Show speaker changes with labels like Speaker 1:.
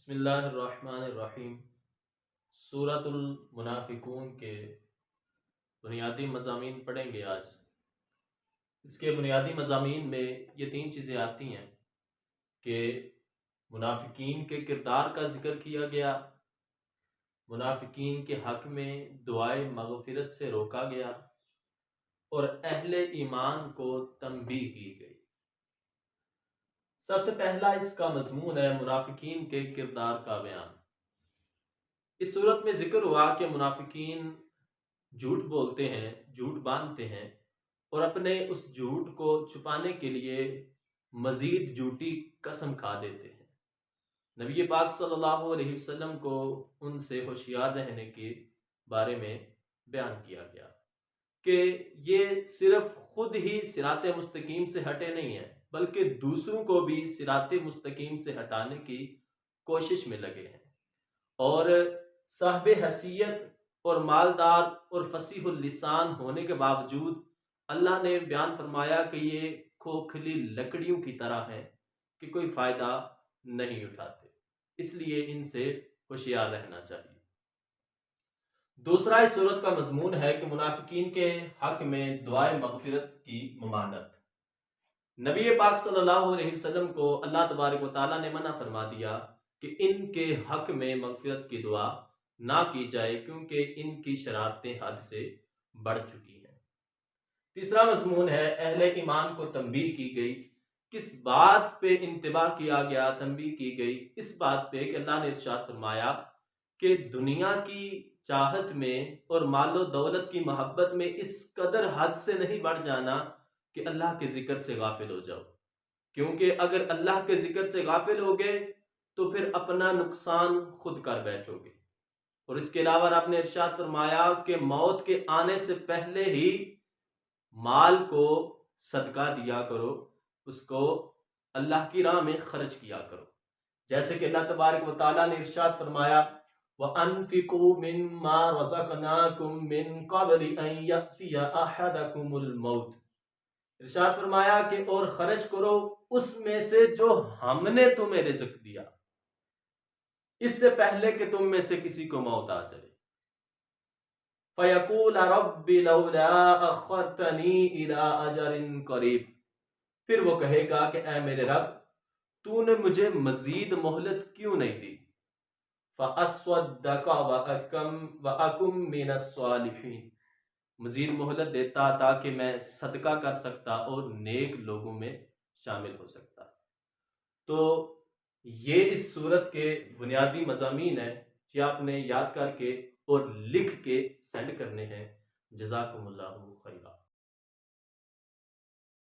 Speaker 1: بسم اللہ الرحمن الرحیم۔ سورۃ المنافقون کے بنیادی مضامین پڑھیں گے آج۔ اس کے بنیادی مضامین میں یہ تین چیزیں آتی ہیں کہ منافقین کے کردار کا ذکر کیا گیا، منافقین کے حق میں دعائے مغفرت سے روکا گیا اور اہل ایمان کو تنبیہ کی گئی۔ سب سے پہلا اس کا مضمون ہے منافقین کے کردار کا بیان۔ اس صورت میں ذکر ہوا کہ منافقین جھوٹ بولتے ہیں، جھوٹ باندھتے ہیں اور اپنے اس جھوٹ کو چھپانے کے لیے مزید جھوٹی قسم کھا دیتے ہیں۔ نبی پاک صلی اللہ علیہ وسلم کو ان سے ہوشیار رہنے کے بارے میں بیان کیا گیا کہ یہ صرف خود ہی صراط مستقیم سے ہٹے نہیں ہیں بلکہ دوسروں کو بھی صراط مستقیم سے ہٹانے کی کوشش میں لگے ہیں، اور صاحب حیثیت اور مالدار اور فصیح اللسان ہونے کے باوجود اللہ نے بیان فرمایا کہ یہ کھوکھلی لکڑیوں کی طرح ہیں کہ کوئی فائدہ نہیں اٹھاتے، اس لیے ان سے ہوشیار رہنا چاہیے۔ دوسرا اس صورت کا مضمون ہے کہ منافقین کے حق میں دعائے مغفرت کی ممانعت۔ نبی پاک صلی اللہ علیہ وسلم کو اللہ تبارک و تعالیٰ نے منع فرما دیا کہ ان کے حق میں مغفرت کی دعا نہ کی جائے کیونکہ ان کی شرارتیں حد سے بڑھ چکی ہیں۔ تیسرا مضمون ہے اہل ایمان کو تنبیہ کی گئی۔ کس بات پہ انتباہ کیا گیا، تنبیہ کی گئی؟ اس بات پہ کہ اللہ نے ارشاد فرمایا کہ دنیا کی چاہت میں اور مال و دولت کی محبت میں اس قدر حد سے نہیں بڑھ جانا کہ اللہ کے ذکر سے غافل ہو جاؤ، کیونکہ اگر اللہ کے ذکر سے غافل ہو گئے تو پھر اپنا نقصان خود کر بیٹھو گے۔ اور اس کے علاوہ آپ نے ارشاد فرمایا کہ موت کے آنے سے پہلے ہی مال کو صدقہ دیا کرو، اس کو اللہ کی راہ میں خرچ کیا کرو، جیسے کہ اللہ تبارک و تعالیٰ نے ارشاد فرمایا وَأَنفِقُوا مِمَّا رَزَقْنَاكُم مِّن قَبْلِ أَن يَأْتِيَ أَحَدَكُمُ الْمَوْتُ، ارشاد فرمایا کہ اور خرچ کرو اس میں سے جو ہم نے تمہیں رزق دیا، اس سے پہلے کہ تم میں سے کسی کو موت آ جائے۔ فَيَقُولَ رَبِّ لَوْلَا أَخَّرْتَنِي إِلَىٰ أَجَلٍ قَرِيبٍ، پھر وہ کہے گا کہ اے میرے رب تو نے مجھے مزید مہلت کیوں نہیں دی؟ فَأَصْوَدَّقَ وَأَكُن مِّنَ الصَّالِحِينَ، مزید مہلت دیتا تاکہ میں صدقہ کر سکتا اور نیک لوگوں میں شامل ہو سکتا۔ تو یہ اس صورت کے بنیادی مضامین ہیں کہ آپ نے یاد کر کے اور لکھ کے سینڈ کرنے ہیں۔ جزاکم اللہ خیرہ۔